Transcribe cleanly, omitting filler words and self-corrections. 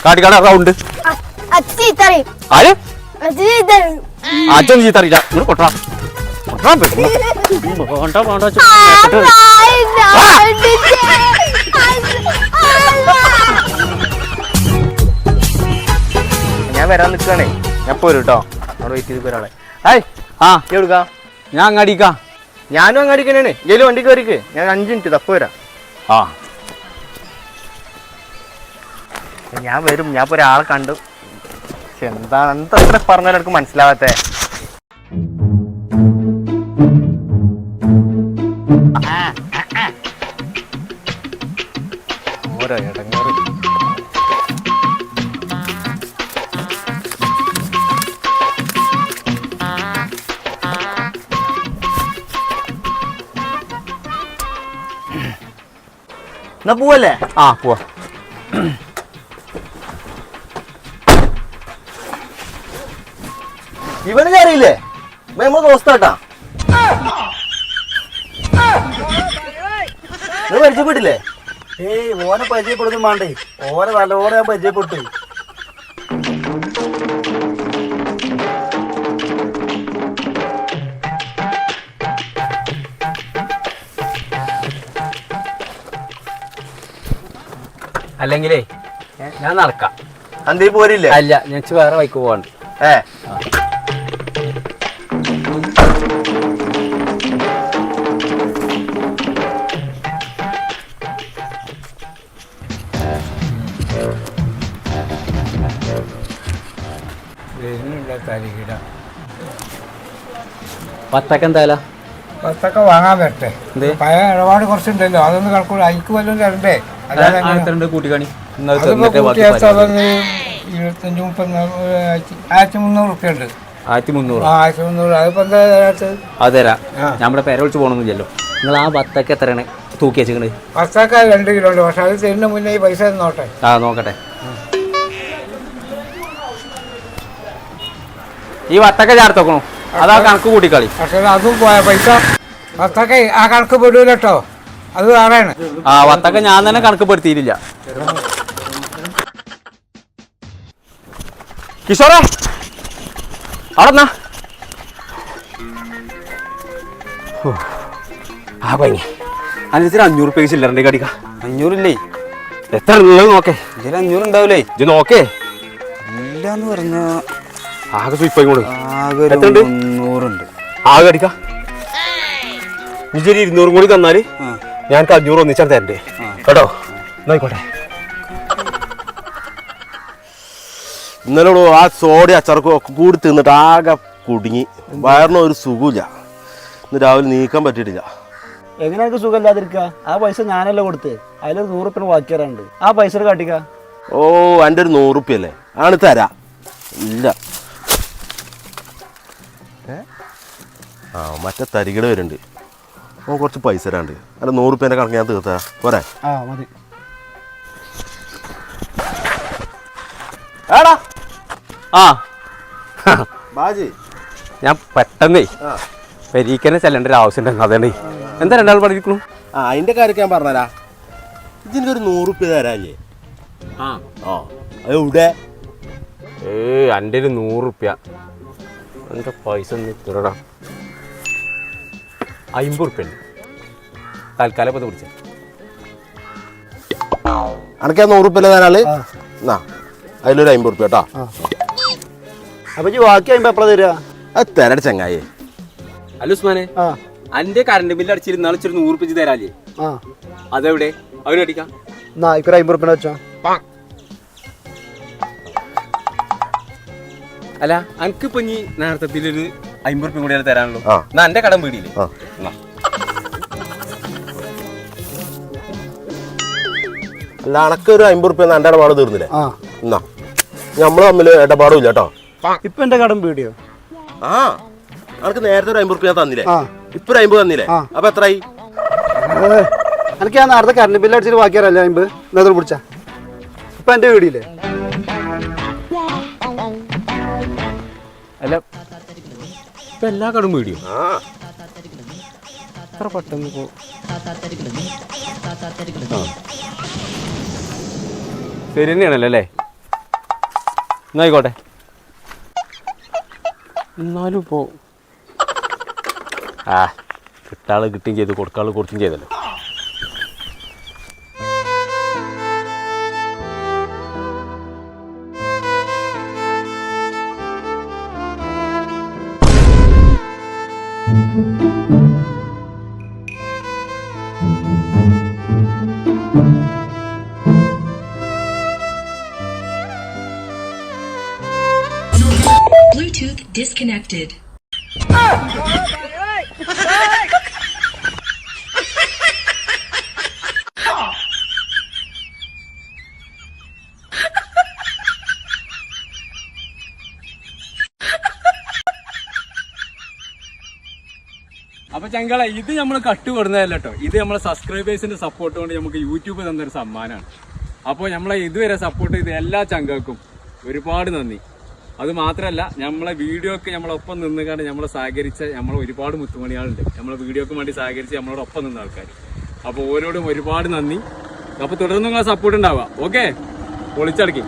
കാട്ടിക്കാട് round ആര് അച്ഛൻ ചീത്തറിയില്ല നിങ്ങൾ കൊട്ടാ ഞാൻ വരാൻ നിൽക്കുകയാണേ ഞാൻ പോരും കേട്ടോ അവിടെ വെയിറ്റ് ചെയ്ത് ഒരാളെ ഹായ് ആ എവിടുക്കാ ഞാൻ അങ്ങാടിക്കാ ഞാനും അങ്ങാടിക്ക് തന്നെയാണ് ജയിലും വണ്ടി കയറിക്ക് ഞാൻ 5 മിനിറ്റ് തപ്പ് വരാം ആ ഞാൻ വരും ഞാൻ ഇപ്പോൾ ഒരാളെ കണ്ടു പക്ഷെ എന്താ പറഞ്ഞാലും എനിക്ക് മനസ്സിലാവാത്തേ ഓരോ ഇടങ്ങേറ് എന്നാ പോവല്ലേ ആ പോവാ ഇവന് കയറിയില്ലേ നമ്മൾ ദോസ്താട്ടാ നിങ്ങൾ പരിചയപ്പെട്ടില്ലേ ഏയ് ഓനെ പരിചയപ്പെടുത്തും വേണ്ടേ ഓനെ നല്ലോണം ഞാൻ പരിചയപ്പെട്ടു അല്ലെങ്കിലേ ഞാൻ നടക്കാം അന്തേ പോരില്ലേ അല്ല ഞാൻ വേറെ വൈക്ക് പോവാണ്ട് പത്തൊക്കെ എന്തായാലും പത്തൊക്കെ വാങ്ങാൻ വരട്ടെ പഴയ ഇടപാട് കുറച്ചുണ്ടല്ലോ അതൊന്ന് കണക്കൂടെ അയക്ക് വല്ലതും തരണ്ടേ കൂട്ടിക്കാണി 1300 റുപ്യ ഉണ്ട് 1300 അതിപ്പോ എന്താ അതരാ നമ്മുടെ പേരെ വിളിച്ച് പോകണമെന്നില്ലല്ലോ നിങ്ങൾ ആ ബത്തൊക്കെ എത്രയാണ് തൂക്കി വെച്ചിക്കണ് ബത്തൊക്കെ 2 കിലോ ഉണ്ട് പക്ഷെ അത് തരുന്ന മുന്നേ ഈ പൈസ നോട്ടെ ആ നോക്കട്ടെ ഈ വട്ടൊക്കെ ചേർത്തോക്കണു അതാ കണക്ക് കൂട്ടിക്കളി പക്ഷെ അതും പോയ പൈസ ബത്തൊക്കെ ആ കണക്ക് പെടൂല കേട്ടോ അത് വേറെയാണ് ആ വത്തൊക്കെ ഞാൻ തന്നെ കണക്ക് പെടുത്തിയില്ല കിഷോറേ അവിടെ ആ പനി അതിന് 500 രൂപ ചില്ലറ കടിക്ക 500 ഇല്ലേ എത്ര ഉള്ളത് നോക്കേ ഇതിൽ 500 ഉണ്ടാവില്ലേ ഇത് നോക്കേ ഇല്ലാന്ന് പറഞ്ഞ ആകെ സ്വീപ്പ് ഇങ്ങോട്ട് ആകെ 300 ഉണ്ട് ആകെ കടിക്ക ഇഞ്ചൊരു 200 കൂടി തന്നാല് ഞങ്ങൾക്ക് 500 ഒന്നിച്ചാൽ തരണ്ടേ കേട്ടോ എന്നായിക്കോട്ടെ ഇന്നലെ ആ സോഡി അച്ചാർക്ക് ഒക്കെ കൂടി തിന്നിട്ട് ആകെ കുടുങ്ങി വയറിന് ഒരു സുഖമില്ല ഇന്ന് രാവിലെ നീക്കാൻ പറ്റിയിട്ടില്ല എങ്ങനെയൊക്കെ സുഖമില്ലാതിരിക്കുക ആ പൈസ ഞാനല്ലേ കൊടുത്ത് അതിലൊരു 100 റുപ്യ ബാക്കി വരാനുണ്ട് ആ പൈസ കാട്ടിക്ക ഓ എൻ്റെ ഒരു 100 റുപ്യ അല്ലേ ആണ് തരാം ഇല്ല ആ മറ്റേ തരികിട വരുന്നുണ്ട് ഓ കുറച്ച് പൈസ തരാണ്ട് അല്ല 100 റുപ്യേൻ്റെ കണക്ക് ഞാൻ തീർത്താ പോരെ ആ മതി ഏടാ ആ ബാജി ഞാൻ പെട്ടെന്നേ പരീക്കന്നെ ചെല്ലേണ്ട ഒരു ആവശ്യം ഉണ്ടെങ്കിൽ അതേ എന്താ രണ്ടാൾ പഠിക്കണു ആ അതിൻ്റെ കാര്യമൊക്കെ ഞാൻ പറഞ്ഞാ ഇതിനൊരു 100 റുപ്യ തരാല്ലേ ആ ആ അത് ഇവിടെ എൻ്റെ ഒരു 100 റുപ്യ എൻ്റെ പൈസ ഒന്ന് തരടാ 50 റുപ്യ ഉണ്ട് തൽക്കാലം ഇപ്പം പിടിച്ച അനക്ക് 100 റുപ്യ തരാള് എന്നാ അതിലൊരു 50 റുപ്യ കേട്ടോ അപ്പൊ ബാക്കി 50 എപ്പോഴാ തരിക അത് തരട്ടെ ചങ്ങായി അല്ല ഉസ്മാനെ അന്റെ കറണ്ട് ബില്ല് അടിച്ചിട്ട് നാളെ 100 റുപ്യ തരാല്ലേ അതെവിടെ അവന് അടിക്കാം എന്നാ ഇക്കൊരു 50 റുപ്യ വെച്ചോ അല്ല അനക്കിപ്പോ ഇനി നേരത്തെ ഒരു 50 റുപ്യ കൂടി തരാനുള്ളൂ എന്നാ എന്റെ കടം വീടിയില്ലേ അല്ല അനക്കൊരു 50 റുപ്യ എൻ്റെ ഇടപാട് തീർന്നില്ലേ എന്നാ നമ്മൾ തമ്മിൽ ഇടപാടും ഇല്ല കേട്ടോ ഇപ്പൊ എന്റെ കടം വീടിയോ ആ അനക്ക് നേരത്തെ ഒരു 50 റുപ്യ തന്നില്ലേ ഇപ്പൊ ഒരു 50 തന്നില്ലേ അപ്പൊ എത്രയായി എനിക്ക് ഞാൻ നേരത്തെ കറണ്ട് ബില്ല് അടിച്ചിട്ട് ബാക്കിയല്ലേ 50 നേരത്തെ പിടിച്ച ഇപ്പൊ എന്റെ വീടില്ലേ അല്ല ഇപ്പൊ എല്ലാ കടം വീടിയോ എത്ര പെട്ടെന്ന് ശരി തന്നെയാണല്ലോ അല്ലേ എന്നായിക്കോട്ടെ. എന്നാലും ഇപ്പോ കിട്ടാള് കിട്ടുകയും ചെയ്തു, കൊടുക്കാള് കൊടുക്കുകയും ചെയ്തല്ലോ. Bluetooth disconnected. അപ്പൊ ചങ്കള ഇത് നമ്മൾ കട്ടുകൊടുന്നതല്ല കേട്ടോ. ഇത് നമ്മളെ സബ്സ്ക്രൈബേഴ്സിന്റെ സപ്പോർട്ട് കൊണ്ട് നമുക്ക് യൂട്യൂബ് തന്നൊരു സമ്മാനമാണ്. അപ്പോൾ നമ്മളെ ഇതുവരെ സപ്പോർട്ട് ചെയ്ത എല്ലാ ചങ്കൾക്കും ഒരുപാട് നന്ദി. അത് മാത്രമല്ല, നമ്മളെ വീഡിയോക്ക് നമ്മളൊപ്പം നിന്നുകൊണ്ട് നമ്മളെ സഹകരിച്ച നമ്മളെ ഒരുപാട് മുത്തുമണികളുണ്ട്. നമ്മളെ വീഡിയോക്ക് വേണ്ടി സഹകരിച്ച് നമ്മളോടൊപ്പം നിന്ന ആൾക്കാർ. അപ്പോൾ ഓരോടും ഒരുപാട് നന്ദി. അപ്പോൾ തുടർന്ന് നിങ്ങളെ സപ്പോർട്ട് ഉണ്ടാവുക. ഓക്കെ, പൊളിച്ചടക്കി.